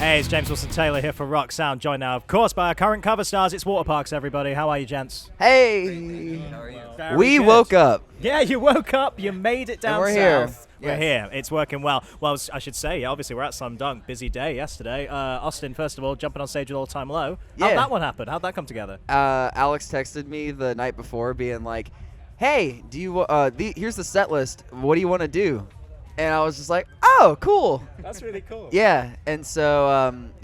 Hey, it's James Wilson Taylor here for Rock Sound, joined now, of course, by our current cover stars. It's Waterparks, everybody. How are you, gents? Hey! How are you? We woke up. Yeah, you woke up. You made it down and we're south. Here. We're here. It's working well. Well, I should say, obviously, we're at Slam Dunk. Busy day yesterday. Awsten, first of all, jumping on stage with All Time Low. Yeah. How'd that one happen? How'd that come together? Alex texted me the night before being like, hey, do you here's the set list. What do you want to do? And I was just like, oh, cool. That's really cool. Yeah, and so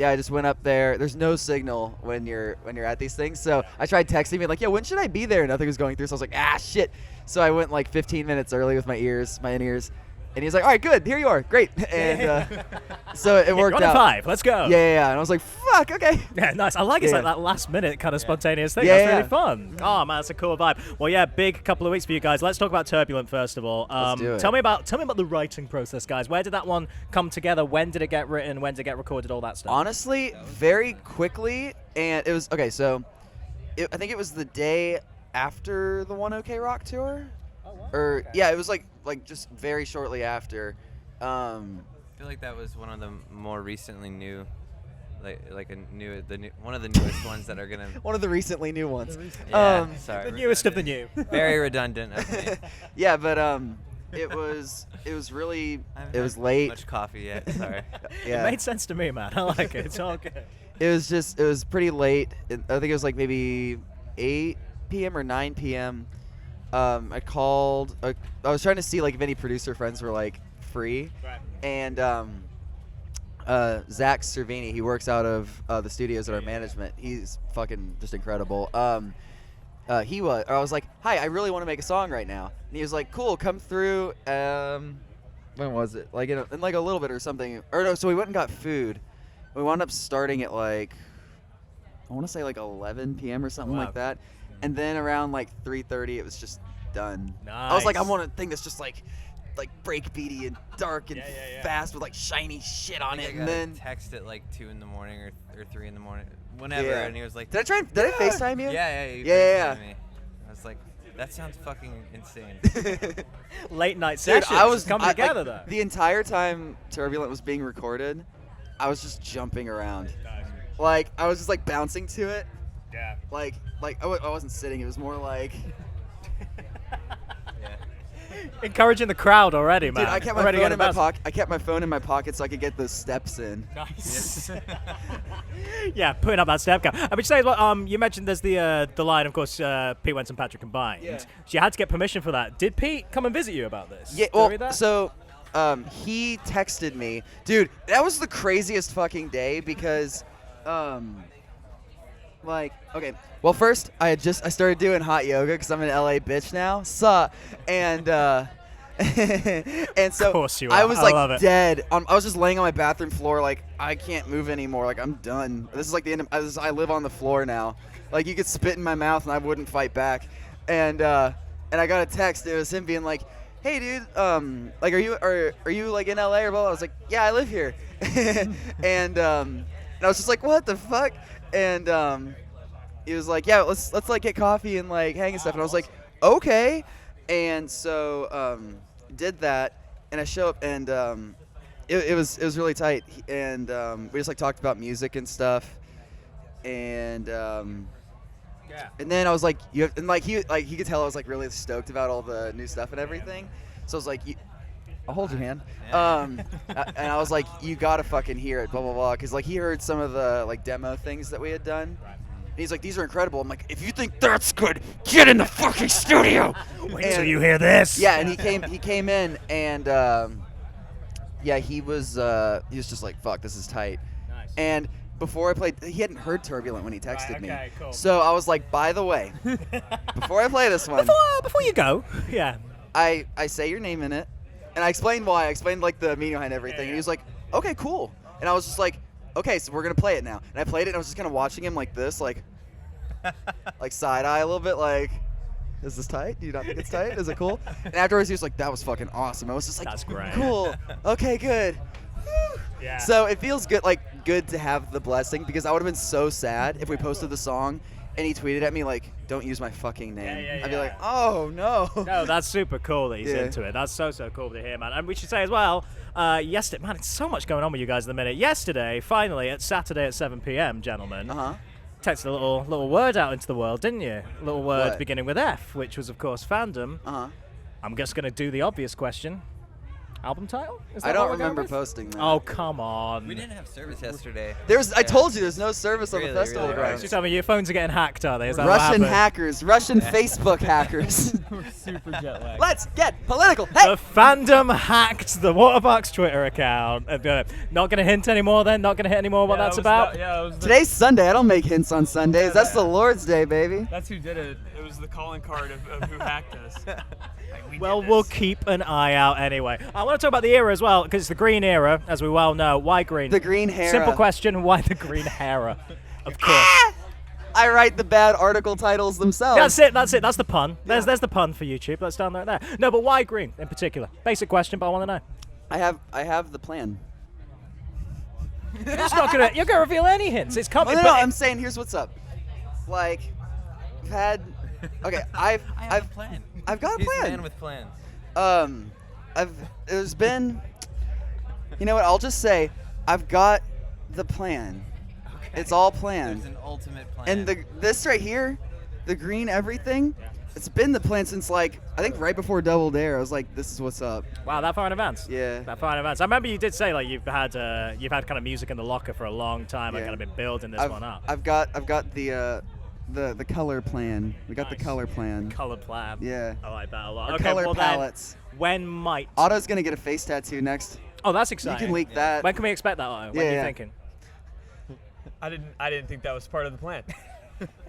I just went up there. There's no signal when you're at these things, so I tried texting me like, yeah, when should I be there? Nothing was going through, so I was like, shit. So I went like 15 minutes early with my in-ears, and he's like, all right, good, here you are, great. And so it worked you're on out. 5, let's go. Yeah, and I was like, fuck, okay. Yeah, nice. I like it's like that last minute kind of spontaneous thing. Yeah, That's really fun. Oh man, that's a cool vibe. Well, yeah, big couple of weeks for you guys. Let's talk about Turbulent first of all. Let's do it. Tell me about the writing process, guys. Where did that one come together? When did it get written? When did it get recorded? All that stuff. Honestly, very quickly, and it was okay. So, I think it was the day after the One OK Rock tour, or okay. It was like just very shortly after. I feel like that was one of the more recently new, one of the newest ones that are gonna. One of the recently new ones. Yeah, sorry. The newest of the new. Very redundant of me. Yeah, but it was really it was late. Much coffee yet? Sorry. Yeah. It made sense to me, man. I like it. It's all good. It was pretty late. I think it was like maybe 8 p.m. or 9 p.m. I called. I was trying to see like if any producer friends were like free, right. And Zach Cervini, he works out of the studios at our management. He's fucking just incredible. I was like, hi, I really want to make a song right now. And he was like, cool, come through. When was it? Like in like a little bit or something. Or no, so we went and got food. We wound up starting at like, I want to say like 11 p.m. or something like that. And then around like 3:30, it was just done. Nice. I was like, I want a thing that's just like breakbeaty and dark and fast with like shiny shit on it. I and then text at like 2 in the morning or 3 in the morning, whenever, Yeah. and he was like, Did I FaceTime you? Yeah. Yeah. Me. I was like, that sounds fucking insane. Late night Dude, sessions. I was coming together though. The entire time Turbulent was being recorded, I was just jumping around. Like I was just like bouncing to it. Yeah. Like I wasn't sitting. It was more like. Encouraging the crowd already, man. Dude, I kept my phone in my pocket. I kept my phone in my pocket so I could get the steps in. Nice. Yeah, putting up that step count. I would say, you mentioned there's the line, of course, Pete, Wentz, and Patrick combined. Yeah. So you had to get permission for that. Did Pete come and visit you about this? Yeah. Well, so he texted me, dude. That was the craziest fucking day because, okay. Well, first I started doing hot yoga because I'm an LA bitch now. And and so of course you are. I was I love like it. dead. I was just laying on my bathroom floor like I can't move anymore. Like I'm done. This is like the end. I live on the floor now. Like you could spit in my mouth and I wouldn't fight back. And I got a text. It was him being like, "Hey, dude, like are you like in LA or blah?" I was like, "Yeah, I live here." and I was just like, "What the fuck?" And he was like, "Yeah, let's like get coffee and like hang and stuff." And I was like, "Okay." And so did that, and I show up, and it was really tight. And we just like talked about music and stuff, and and then I was like, he could tell I was like really stoked about all the new stuff and everything. So I was like, I'll hold your hand. And I was like, you gotta fucking hear it, blah blah blah, because like he heard some of the like demo things that we had done. And he's like, these are incredible. I'm like, if you think that's good, get in the fucking studio. Wait till you hear this. Yeah, and he came in, and he was just like, fuck, this is tight. Nice. And before I played, he hadn't heard Turbulent when he texted me. Okay, cool. So I was like, by the way, before I play this one, before you go, yeah. I say your name in it, and I explained why. I explained like the meaning behind everything, and he was like, okay, cool. And I was just like, okay, so we're gonna play it now. And I played it, and I was just kind of watching him like this, like side eye a little bit, like, is this tight? Do you not think it's tight? Is it cool? And afterwards, he was like, that was fucking awesome. I was just like, that's great. Cool. Okay, good. Yeah. So it feels good to have the blessing, because I would have been so sad if we posted the song and he tweeted at me like, "Don't use my fucking name." Yeah, I'd be yeah. like, "Oh no." No, that's super cool that he's Yeah. into it. That's so cool to hear, man. And we should say as well, yesterday, man, it's so much going on with you guys in the minute. Yesterday, finally, at Saturday at 7 p.m., gentlemen, texted a little word out into the world, didn't you? A little word What? beginning with F, which was, of course, Fandom. I'm just going to do the obvious question. Album title? Is that I what don't we're going remember with? posting that. Oh, come on. We didn't have service yesterday. I told you there's no service on the Really, festival really grounds. So tell me, your phones are getting hacked, are they? Is that what Russian happened? hackers, Russian Facebook hackers. We're super jet lagged. Let's get political. Hey, The Fandom hacked the Waterparks Twitter account. Not going to hint anymore then? Not going to hint anymore what that's about? today's Sunday. I don't make hints on Sundays. That's the Lord's Day, baby. That's who did it. It was the calling card of who hacked us. Well, we'll keep an eye out anyway. I want to talk about the era as well, because it's the green era, as we well know. Why green? The green hair. Simple question, why the green era? Of course. I write the bad article titles themselves. That's it. That's the pun. There's the pun for YouTube. Let's down there. No, but why green in particular? Basic question, but I want to know. I have the plan. You're gonna reveal any hints. It's coming. No, I'm saying here's what's up. Like, I've had. Okay, I have a plan. I've got a He's plan. a man with plans. There's been. You know what? I'll just say, I've got the plan. Okay. It's all planned. There's an ultimate plan. And this right here, the green everything, it's been the plan since like I think right before Double Dare. I was like, this is what's up. Wow, that far in advance. Yeah. That far in advance. I remember you did say like you've had kind of music in the locker for a long time. I've Yeah. kind of been building this one up. I've got the color plan. We got Nice. the color plan. Color plan. Yeah. I like that a lot. Our Okay, color well palettes. then, when might? Otto's gonna get a face tattoo next. Oh, that's You exciting. can leak that. When can we expect that, Otto? When are you Yeah. thinking? I didn't think that was part of the plan.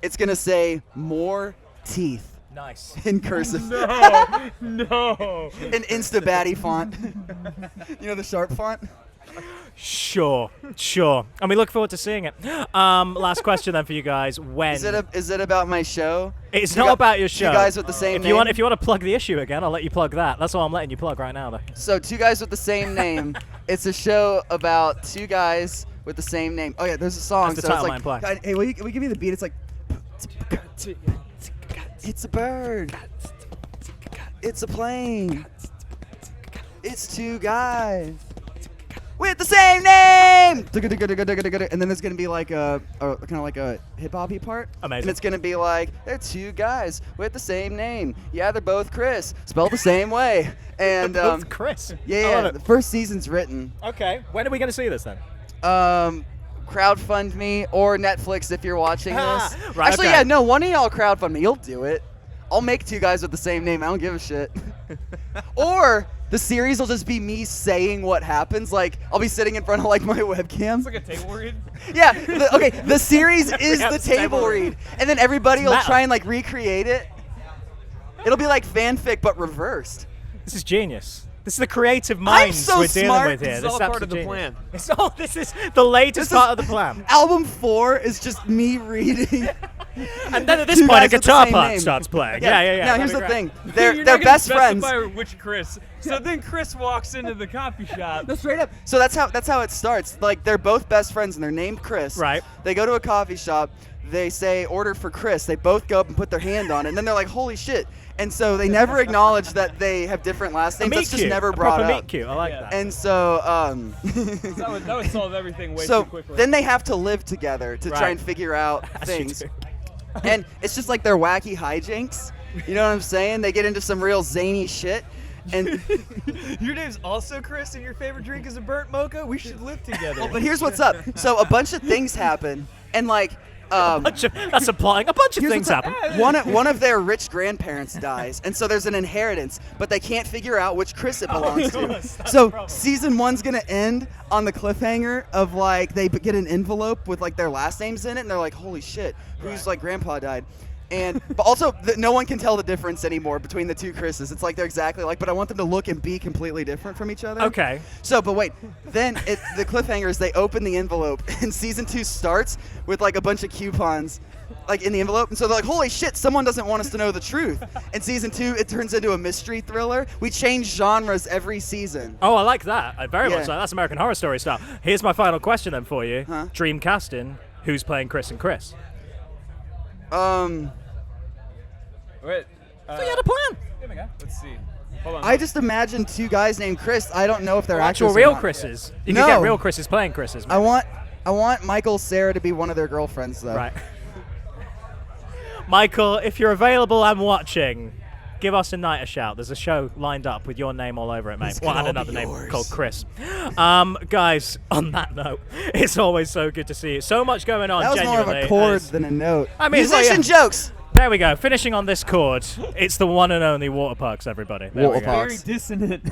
It's gonna say more teeth Nice. in cursive. No. An Insta baddie font. You know the sharp font? Sure. And we look forward to seeing it. Last question then for you guys. When? Is it about my show? It's You not got- about your show. Two guys with the same if name. you want to plug the issue again, I'll let you plug that. That's all I'm letting you plug right now, though. So two guys with the same name. It's a show about two guys with the same name. Oh yeah, there's a song. That's the so title it's line, like, hey, will you give me the beat? It's like, it's a bird. It's a plane. It's two guys with the same name. And then there's gonna be like a kind of like a hip hoppy part. Amazing. And it's gonna be like they're two guys with the same name. Yeah, they're both Chris, spelled the same way. And Both Chris. I yeah, love the it. first season's written. Okay. When are we going to see this then? Crowdfund me or Netflix if you're watching this. Right, Actually, okay. yeah, no, one of y'all crowdfund me. You'll do it. I'll make two guys with the same name. I don't give a shit. Or the series will just be me saying what happens. Like, I'll be sitting in front of like my webcam. It's like a table read. Yeah, the series is Yeah, the it's a table table read. read. And then everybody will meta. try and like recreate it. It'll be like fanfic but reversed. This is genius. This is the creative minds so we're dealing smart. with here. This is all part of the absolute plan. This is the latest This is- part of the plan. Album 4 is just me reading. And then at this Two point, a guys with the guitar same part name. starts playing. Yeah. Now here's that'd the be great. thing. They're You're not gonna best friends. specify which Chris. So then Chris walks into the coffee shop. No, straight up. So that's how it starts. Like they're both best friends and they're named Chris. Right. They go to a coffee shop. They say order for Chris. They both go up and put their hand on it, and then they're like, "Holy shit!" And so they never acknowledge that they have different last A names. meet That's just cute. never A brought proper up. meet cute. I like Yeah. that. And so, That would solve everything way so too quickly. then they have to live together to try Right. and figure out As you things. do. And it's just like their wacky hijinks. You know what I'm saying? They get into some real zany shit. And Your name's also Chris, and your favorite drink is a burnt mocha. We should live together. but here's what's up. So a bunch of things happen, and like. That's applying. A bunch of Here's things what's up. happen. One of their rich grandparents dies, and so there's an inheritance, but they can't figure out which Chris it belongs to. So season 1's gonna end on the cliffhanger of like they get an envelope with like their last names in it, and they're like, "Holy shit, whose like grandpa died?" And but also no one can tell the difference anymore between the two Chris's. It's like they're exactly like, but I want them to look and be completely different from each other. Okay. So, but wait, then the cliffhanger is they open the envelope, and season 2 starts with like a bunch of coupons, like in the envelope, and so they're like, "Holy shit, someone doesn't want us to know the truth." And season 2, it turns into a mystery thriller. We change genres every season. Oh, I like that. I very much Yeah. like that's American Horror Story style. Here's my final question then for you. Huh? Dream casting. Who's playing Chris and Chris? Wait. So you had a plan. Here we go. Let's see. Hold on. I just imagined 2 guys named Chris. I don't know if they're Actual actors or real not. Chris's. You No. can get real Chris's playing Chris's. I want Michael, Sarah to be one of their girlfriends though. Right. Michael, if you're available and watching, give Awsten Knight a shout. There's a show lined up with your name all over it, mate. This Well, could and all another be name yours. called Chris. Guys, on that note, it's always so good to see you. So much going on, That was more of genuinely. a chord as- than a note. I mean, well, musician yeah. jokes. There we go. Finishing on this chord, it's the one and only Waterparks, everybody. There we go. Waterparks. Very dissonant.